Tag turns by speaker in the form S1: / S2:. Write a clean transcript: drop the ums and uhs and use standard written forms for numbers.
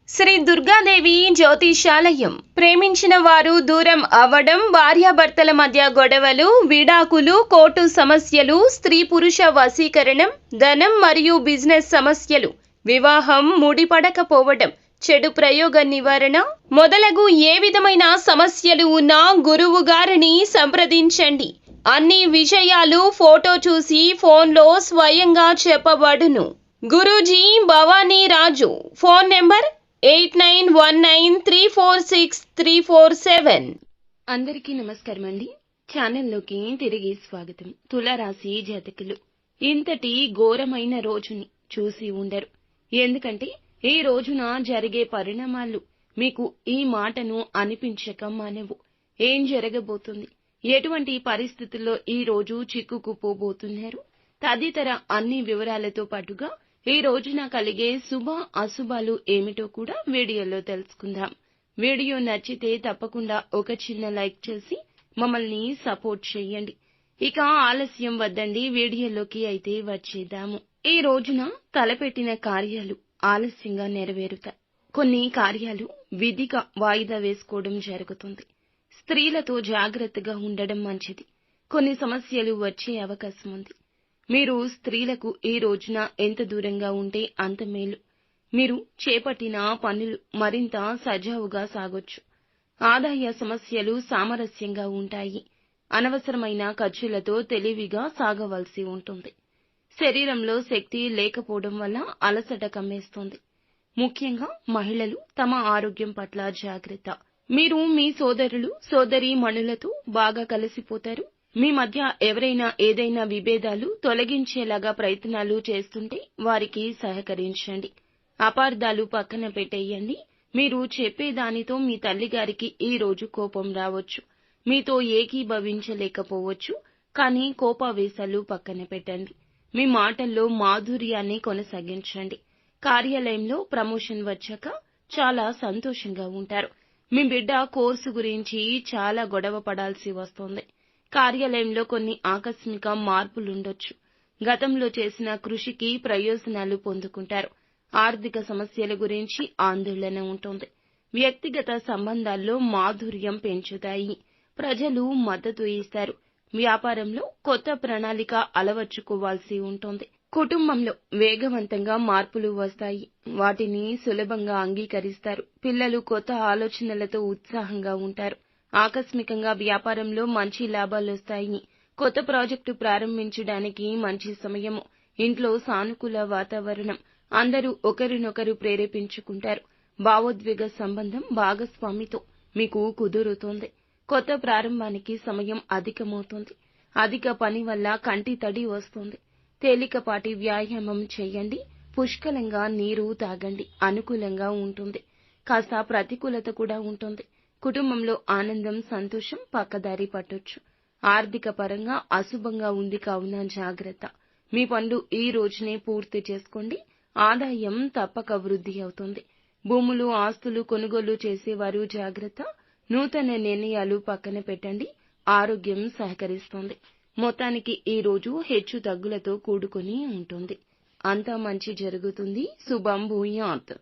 S1: శ్రీ దుర్గాదేవి జ్యోతిషాలయం. ప్రేమించిన వారు దూరం అవ్వడం, భార్యాభర్తల మధ్య గొడవలు, విడాకులు, కోర్టు సమస్యలు, స్త్రీ పురుష వశీకరణం, ధనం మరియు బిజినెస్ సమస్యలు, వివాహం ముడిపడకపోవడం, చెడు ప్రయోగ నివారణ మొదలగు ఏ విధమైన సమస్యలు ఉన్నా గురువు గారిని సంప్రదించండి. అన్ని విషయాలు ఫోటో చూసి ఫోన్లో స్వయంగా చెప్పబడును. గురూజీ భవానీ రాజు. Phone number 8919346347.
S2: అందరికీ నమస్కారం అండి. ఛానల్లోకి తిరిగి స్వాగతం. తులారాశి జాతకులు ఇంతటి ఘోరమైన రోజుని చూసి ఉండరు. ఎందుకంటే ఈ రోజున జరిగే పరిణామాలు మీకు ఈ మాటను అనిపించక మానవు. ఏం జరగబోతుంది, ఎటువంటి పరిస్థితుల్లో ఈ రోజు చిక్కుకుపోబోతున్నారు తదితర అన్ని వివరాలతో పాటుగా ఈ రోజున కలిగే శుభ అశుభాలు ఏమిటో కూడా వీడియోలో తెలుసుకుందాం. వీడియో నచ్చితే తప్పకుండా ఒక చిన్న లైక్ చేసి మమ్మల్ని సపోర్ట్ చేయండి. ఇక ఆలస్యం వద్దండి, వీడియోలోకి అయితే వచ్చేద్దాము. ఈ రోజున తలపెట్టిన కార్యాలు ఆలస్యంగా నెరవేరుతాయి. కొన్ని కార్యాలు విధిగా వాయిదా వేసుకోవడం జరుగుతుంది. స్త్రీలతో జాగ్రత్తగా ఉండడం మంచిది. కొన్ని సమస్యలు వచ్చే అవకాశం ఉంది. మీరు స్త్రీలకు ఈ రోజున ఎంత దూరంగా ఉంటే అంత మేలు. మీరు చేపట్టిన పనులు మరింత సజావుగా సాగొచ్చు. ఆదాయ సమస్యలు సామరస్యంగా ఉంటాయి. అనవసరమైన ఖర్చులతో తెలివిగా సాగవలసి ఉంటుంది. శరీరంలో శక్తి లేకపోవడం వల్ల అలసట కమ్మేస్తుంది. ముఖ్యంగా మహిళలు తమ ఆరోగ్యం పట్ల జాగ్రత్త. మీరు మీ సోదరులు సోదరీమణులతో బాగా కలిసిపోతారు. మీ మధ్య ఎవరైనా ఏదైనా విభేదాలు తొలగించేలాగా ప్రయత్నాలు చేస్తుంటే వారికి సహకరించండి. అపార్థాలు పక్కన పెట్టేయండి. మీరు చెప్పేదానితో మీ తల్లిగారికి ఈ రోజు కోపం రావచ్చు. మీతో ఏకీభవించలేకపోవచ్చు. కానీ కోపావేశాలు పక్కన పెట్టండి. మీ మాటల్లో మాధుర్యాన్ని కొనసాగించండి. కార్యాలయంలో ప్రమోషన్ వచ్చాక చాలా సంతోషంగా ఉంటారు. మీ బిడ్డ కోర్సు గురించి చాలా గొడవ పడాల్సి వస్తోంది. కార్యాలయంలో కొన్ని ఆకస్మిక మార్పులుండొచ్చు. గతంలో చేసిన కృషికి ప్రయోజనాలు పొందుకుంటారు. ఆర్థిక సమస్యల గురించి ఆందోళన ఉంటుంది. వ్యక్తిగత సంబంధాల్లో మాధుర్యం పెంచుతాయి. ప్రజలు మద్దతు ఇస్తారు. వ్యాపారంలో కొత్త ప్రణాళిక అలవర్చుకోవాల్సి ఉంటుంది. కుటుంబంలో వేగవంతంగా మార్పులు వస్తాయి. వాటిని సులభంగా అంగీకరిస్తారు. పిల్లలు కొత్త ఆలోచనలతో ఉత్సాహంగా ఉంటారు. ఆకస్మికంగా వ్యాపారంలో మంచి లాభాలొస్తాయి. కొత్త ప్రాజెక్టు ప్రారంభించడానికి మంచి సమయము. ఇంట్లో సానుకూల వాతావరణం. అందరూ ఒకరినొకరు ప్రేరేపించుకుంటారు. భావోద్వేగ సంబంధం భాగస్వామితో మీకు కుదురుతోంది. కొత్త ప్రారంభానికి సమయం అధికమవుతుంది. అధిక పని వల్ల కంటి తడి వస్తుంది. తేలికపాటి వ్యాయామం చేయండి. పుష్కలంగా నీరు తాగండి. అనుకూలంగా ఉంటుంది. కాస్త ప్రతికూలత కూడా ఉంటుంది. కుటుంబంలో ఆనందం సంతోషం పక్కదారి పట్టొచ్చు. ఆర్థిక పరంగా అశుభంగా ఉంది కావున జాగ్రత్త. మీ పనులు ఈ రోజునే పూర్తి చేసుకోండి. ఆదాయం తప్పక వృద్ధి అవుతుంది. భూములు ఆస్తులు కొనుగోలు చేసేవారు జాగ్రత్త. నూతన నిర్ణయాలు పక్కన పెట్టండి. ఆరోగ్యం సహకరిస్తుంది. మొత్తానికి ఈ రోజు హెచ్చు తగ్గులతో కూడుకొని ఉంటుంది. అంతా మంచి జరుగుతుంది. శుభం భూయాత్.